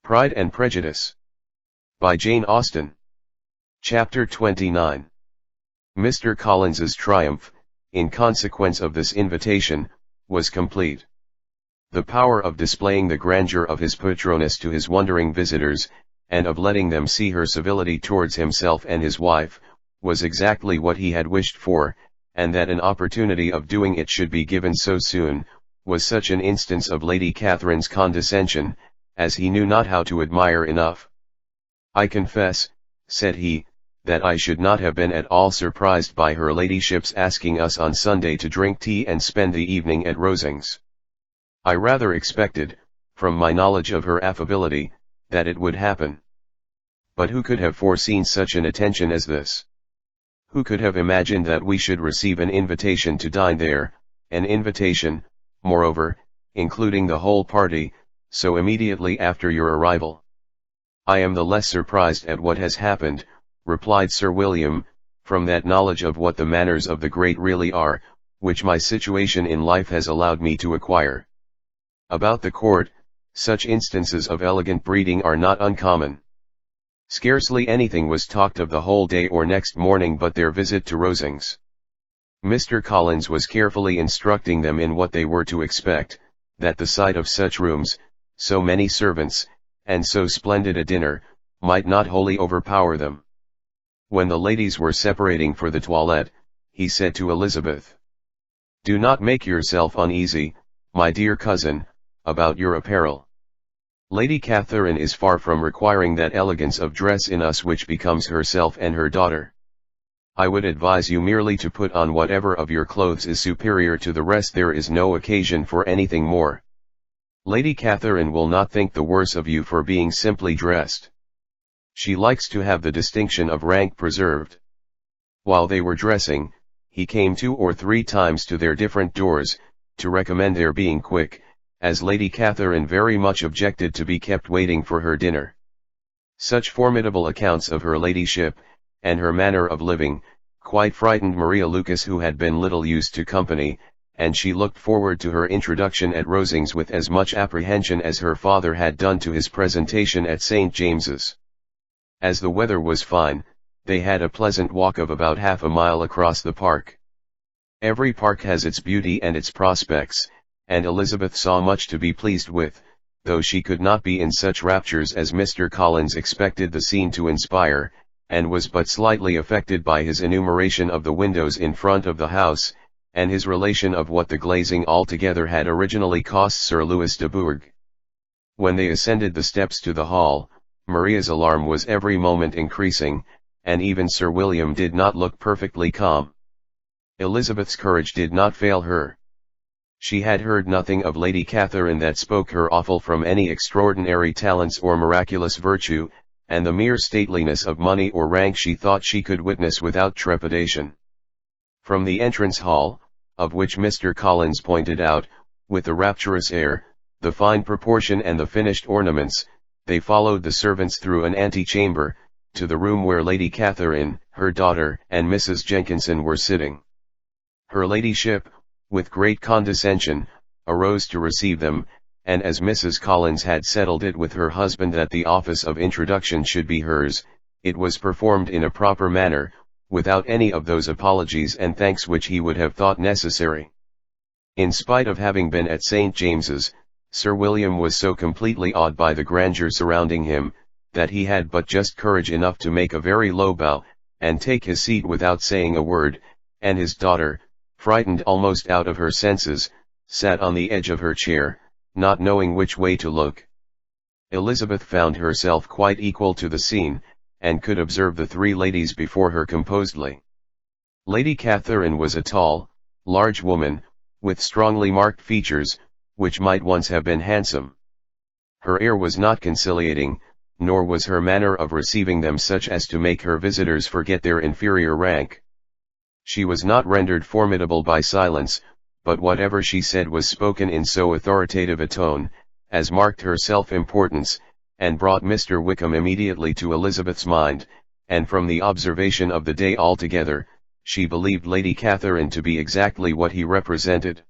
Pride and Prejudice. By Jane Austen. Chapter 29. Mr. Collins's triumph, in consequence of this invitation, was complete. The power of displaying the grandeur of his patroness to his wondering visitors, and of letting them see her civility towards himself and his wife, was exactly what he had wished for, and that an opportunity of doing it should be given so soon, was such an instance of Lady Catherine's condescension, as he knew not how to admire enough. "I confess," said he, "that I should not have been at all surprised by her ladyship's asking us on Sunday to drink tea and spend the evening at Rosings. I rather expected, from my knowledge of her affability, that it would happen. But who could have foreseen such an attention as this? Who could have imagined that we should receive an invitation to dine there, an invitation, moreover, including the whole party, so immediately after your arrival?" "I am the less surprised at what has happened," replied Sir William, "from that knowledge of what the manners of the great really are, which my situation in life has allowed me to acquire. About the court, such instances of elegant breeding are not uncommon. Scarcely anything was talked of the whole day or next morning but their visit to Rosings. Mr. Collins was carefully instructing them in what they were to expect, that the sight of such rooms, so many servants, and so splendid a dinner, might not wholly overpower them. When the ladies were separating for the toilette, he said to Elizabeth, "Do not make yourself uneasy, my dear cousin, about your apparel. Lady Catherine is far from requiring that elegance of dress in us which becomes herself and her daughter. I would advise you merely to put on whatever of your clothes is superior to the rest. There is no occasion for anything more. Lady Catherine will not think the worse of you for being simply dressed. She likes to have the distinction of rank preserved." While they were dressing, he came 2 or 3 times to their different doors, to recommend their being quick, as Lady Catherine very much objected to be kept waiting for her dinner. Such formidable accounts of her ladyship, and her manner of living, quite frightened Maria Lucas, who had been little used to company, and she looked forward to her introduction at Rosings with as much apprehension as her father had done to his presentation at St. James's. As the weather was fine, they had a pleasant walk of about half a mile across the park. Every park has its beauty and its prospects, and Elizabeth saw much to be pleased with, though she could not be in such raptures as Mr. Collins expected the scene to inspire, and was but slightly affected by his enumeration of the windows in front of the house, and his relation of what the glazing altogether had originally cost Sir Louis de Bourgh. When they ascended the steps to the hall, Maria's alarm was every moment increasing, and even Sir William did not look perfectly calm. Elizabeth's courage did not fail her. She had heard nothing of Lady Catherine that spoke her awful from any extraordinary talents or miraculous virtue, and the mere stateliness of money or rank she thought she could witness without trepidation. From the entrance hall, of which Mr. Collins pointed out, with a rapturous air, the fine proportion and the finished ornaments, they followed the servants through an antechamber, to the room where Lady Catherine, her daughter, and Mrs. Jenkinson were sitting. Her ladyship, with great condescension, arose to receive them, and as Mrs. Collins had settled it with her husband that the office of introduction should be hers, it was performed in a proper manner, without any of those apologies and thanks which he would have thought necessary. In spite of having been at St. James's, Sir William was so completely awed by the grandeur surrounding him, that he had but just courage enough to make a very low bow, and take his seat without saying a word, and his daughter, frightened almost out of her senses, sat on the edge of her chair, not knowing which way to look. Elizabeth found herself quite equal to the scene, and could observe the 3 ladies before her composedly. Lady Catherine was a tall, large woman, with strongly marked features, which might once have been handsome. Her air was not conciliating, nor was her manner of receiving them such as to make her visitors forget their inferior rank. She was not rendered formidable by silence, but whatever she said was spoken in so authoritative a tone, as marked her self-importance, and brought Mr. Wickham immediately to Elizabeth's mind, and from the observation of the day altogether, she believed Lady Catherine to be exactly what he represented.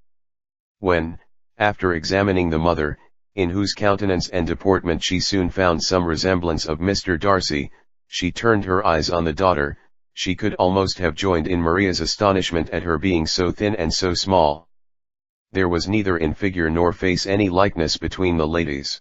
When, after examining the mother, in whose countenance and deportment she soon found some resemblance of Mr. Darcy. She turned her eyes on the daughter. She could almost have joined in Maria's astonishment at her being so thin and so small. There was neither in figure nor face any likeness between the ladies.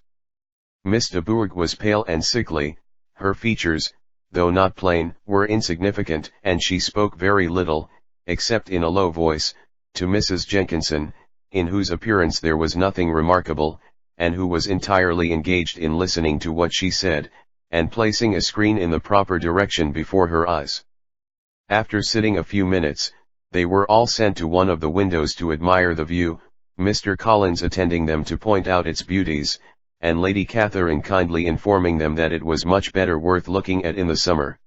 Miss de Bourgh was pale and sickly, her features, though not plain, were insignificant, and she spoke very little, except in a low voice, to Mrs. Jenkinson, in whose appearance there was nothing remarkable, and who was entirely engaged in listening to what she said, and placing a screen in the proper direction before her eyes. After sitting a few minutes, they were all sent to one of the windows to admire the view, Mr. Collins attending them to point out its beauties, and Lady Catherine kindly informing them that it was much better worth looking at in the summer.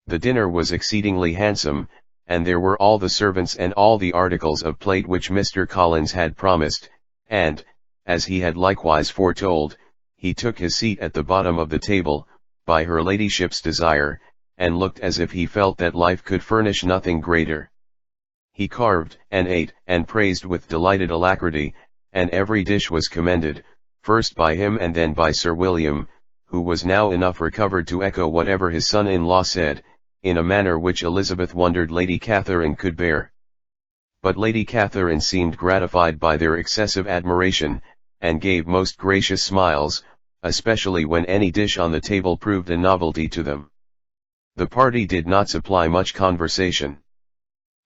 The dinner was exceedingly handsome, and there were all the servants and all the articles of plate which Mr. Collins had promised, and, as he had likewise foretold, he took his seat at the bottom of the table, by her ladyship's desire, and looked as if he felt that life could furnish nothing greater. He carved, and ate, and praised with delighted alacrity, and every dish was commended, first by him and then by Sir William, who was now enough recovered to echo whatever his son-in-law said, in a manner which Elizabeth wondered Lady Catherine could bear. But Lady Catherine seemed gratified by their excessive admiration, and gave most gracious smiles, especially when any dish on the table proved a novelty to them. The party did not supply much conversation.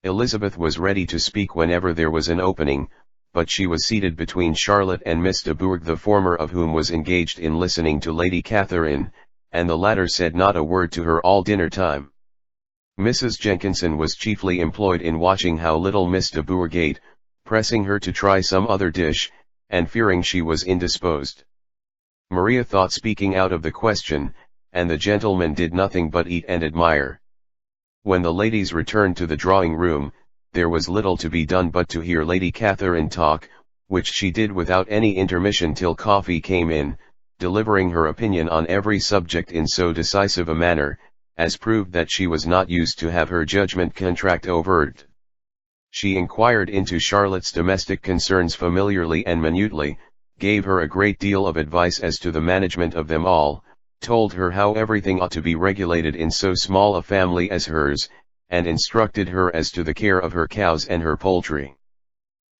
Elizabeth was ready to speak whenever there was an opening, but she was seated between Charlotte and Miss de Bourgh, the former of whom was engaged in listening to Lady Catherine, and the latter said not a word to her all dinner time. Mrs. Jenkinson was chiefly employed in watching how little Miss de Bourgh ate, pressing her to try some other dish, and fearing she was indisposed. Maria thought speaking out of the question, and the gentlemen did nothing but eat and admire. When the ladies returned to the drawing-room, there was little to be done but to hear Lady Catherine talk, which she did without any intermission till coffee came in, delivering her opinion on every subject in so decisive a manner, as proved that she was not used to have her judgment contract overruled. She inquired into Charlotte's domestic concerns familiarly and minutely, gave her a great deal of advice as to the management of them all, told her how everything ought to be regulated in so small a family as hers, and instructed her as to the care of her cows and her poultry.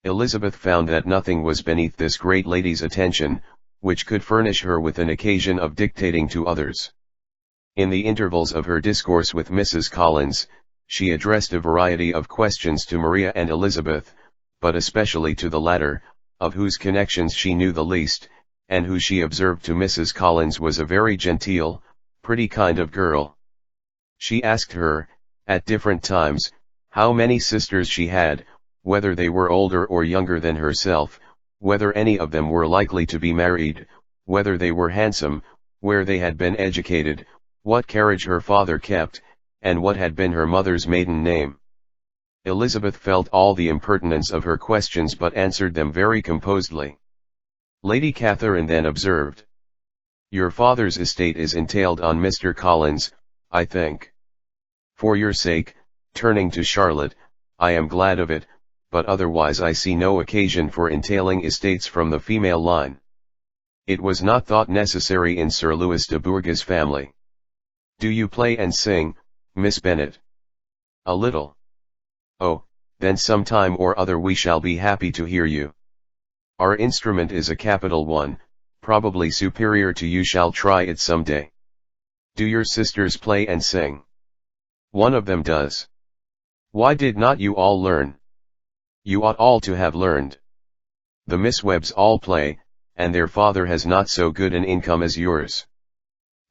Elizabeth found that nothing was beneath this great lady's attention, which could furnish her with an occasion of dictating to others. In the intervals of her discourse with Mrs. Collins, she addressed a variety of questions to Maria and Elizabeth, but especially to the latter, of whose connections she knew the least, and who she observed to Mrs. Collins was a very genteel, pretty kind of girl. She asked her, at different times, how many sisters she had, whether they were older or younger than herself, whether any of them were likely to be married, whether they were handsome, where they had been educated, what carriage her father kept, and what had been her mother's maiden name. Elizabeth felt all the impertinence of her questions but answered them very composedly. Lady Catherine then observed, "Your father's estate is entailed on Mr. Collins, I think. For your sake," turning to Charlotte, "I am glad of it, but otherwise I see no occasion for entailing estates from the female line. It was not thought necessary in Sir Louis de Bourgh's family. Do you play and sing, Miss Bennet?" "A little." "Oh, then some time or other we shall be happy to hear you. Our instrument is a capital one, probably superior to you. Shall try it some day. Do your sisters play and sing?" "One of them does." "Why did not you all learn? You ought all to have learned. The Miss Webbs all play, and their father has not so good an income as yours.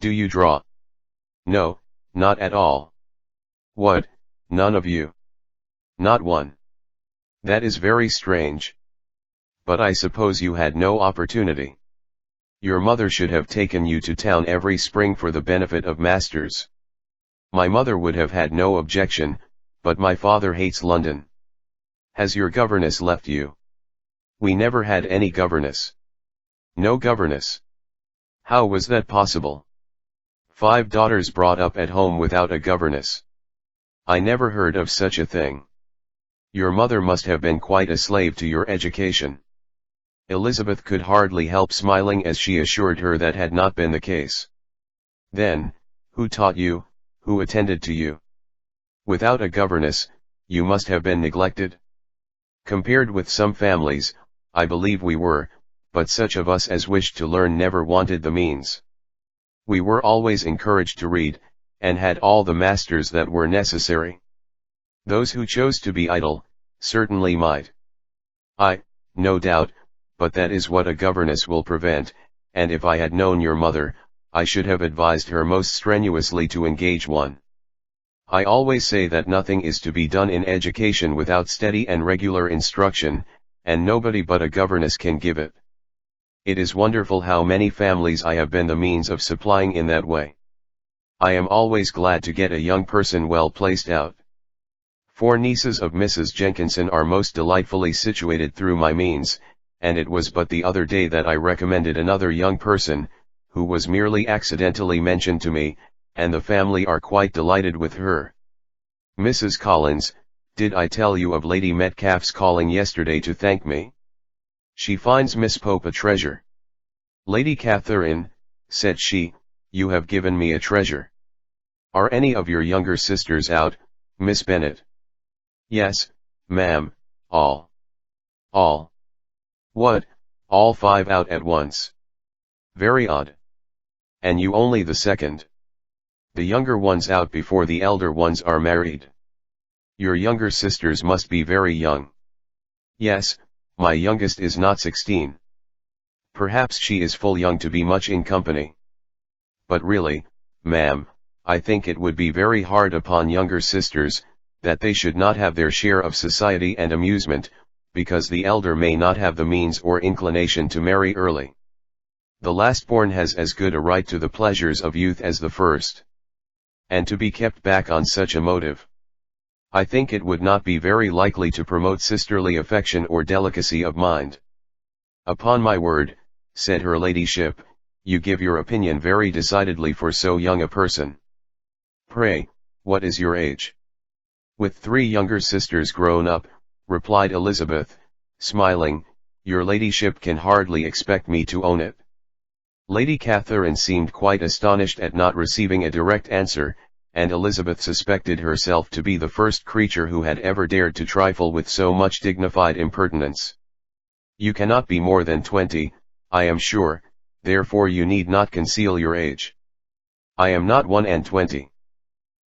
Do you draw?" "No, not at all." "What, none of you?" "Not one." "That is very strange. But I suppose you had no opportunity. Your mother should have taken you to town every spring for the benefit of masters." "My mother would have had no objection, but my father hates London." "Has your governess left you?" "We never had any governess." "No governess? How was that possible? 5 daughters brought up at home without a governess? I never heard of such a thing. Your mother must have been quite a slave to your education." Elizabeth could hardly help smiling as she assured her that had not been the case. Then, who taught you, who attended to you? Without a governess, you must have been neglected? Compared with some families, I believe we were, but such of us as wished to learn never wanted the means. We were always encouraged to read, and had all the masters that were necessary. Those who chose to be idle, certainly might. No doubt, but that is what a governess will prevent, and if I had known your mother, I should have advised her most strenuously to engage one. I always say that nothing is to be done in education without steady and regular instruction, and nobody but a governess can give it. It is wonderful how many families I have been the means of supplying in that way. I am always glad to get a young person well placed out. 4 nieces of Mrs. Jenkinson are most delightfully situated through my means, and it was but the other day that I recommended another young person, who was merely accidentally mentioned to me, and the family are quite delighted with her. Mrs. Collins, did I tell you of Lady Metcalfe's calling yesterday to thank me? She finds Miss Pope a treasure. Lady Catherine, said she, you have given me a treasure. Are any of your younger sisters out, Miss Bennet? Yes, ma'am, all. All. What, all 5 out at once? Very odd. And you only the second. The younger ones out before the elder ones are married. Your younger sisters must be very young. Yes, my youngest is not 16. Perhaps she is full young to be much in company. But really, ma'am, I think it would be very hard upon younger sisters, that they should not have their share of society and amusement, because the elder may not have the means or inclination to marry early. The last-born has as good a right to the pleasures of youth as the first. And to be kept back on such a motive, I think it would not be very likely to promote sisterly affection or delicacy of mind. Upon my word, said her ladyship, you give your opinion very decidedly for so young a person. Pray, what is your age? With 3 younger sisters grown up, replied Elizabeth, smiling, your ladyship can hardly expect me to own it. Lady Catherine seemed quite astonished at not receiving a direct answer, and Elizabeth suspected herself to be the first creature who had ever dared to trifle with so much dignified impertinence. You cannot be more than 20, I am sure, therefore you need not conceal your age. I am not 21.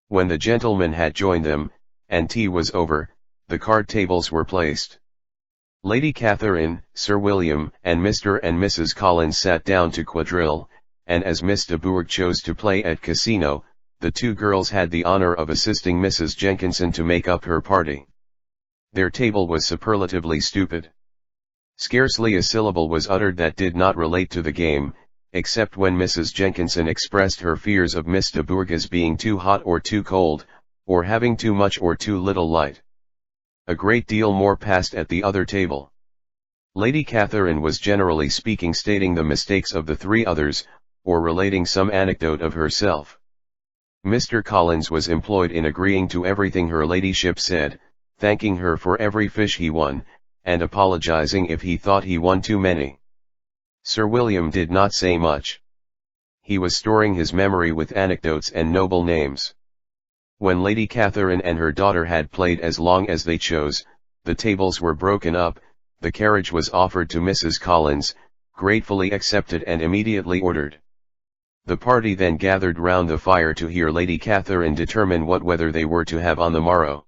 When the gentlemen had joined them, and tea was over, the card tables were placed. Lady Catherine, Sir William, and Mr. and Mrs. Collins sat down to quadrille, and as Miss de Bourgh chose to play at casino, the 2 girls had the honor of assisting Mrs. Jenkinson to make up her party. Their table was superlatively stupid. Scarcely a syllable was uttered that did not relate to the game, except when Mrs. Jenkinson expressed her fears of Miss de Bourgh's being too hot or too cold, or having too much or too little light. A great deal more passed at the other table. Lady Catherine was generally speaking stating the mistakes of the 3 others, or relating some anecdote of herself. Mr. Collins was employed in agreeing to everything her ladyship said, thanking her for every fish he won, and apologizing if he thought he won too many. Sir William did not say much. He was storing his memory with anecdotes and noble names. When Lady Catherine and her daughter had played as long as they chose, the tables were broken up, the carriage was offered to Mrs. Collins, gratefully accepted and immediately ordered. The party then gathered round the fire to hear Lady Catherine determine what weather they were to have on the morrow.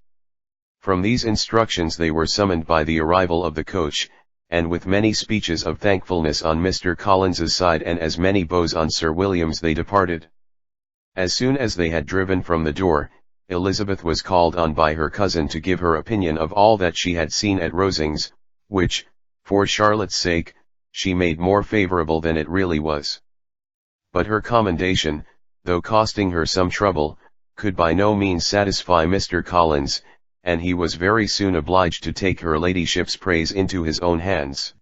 From these instructions they were summoned by the arrival of the coach, and with many speeches of thankfulness on Mr. Collins's side and as many bows on Sir William's they departed. As soon as they had driven from the door, Elizabeth was called on by her cousin to give her opinion of all that she had seen at Rosings, which, for Charlotte's sake, she made more favourable than it really was. But her commendation, though costing her some trouble, could by no means satisfy Mr. Collins, and he was very soon obliged to take her ladyship's praise into his own hands.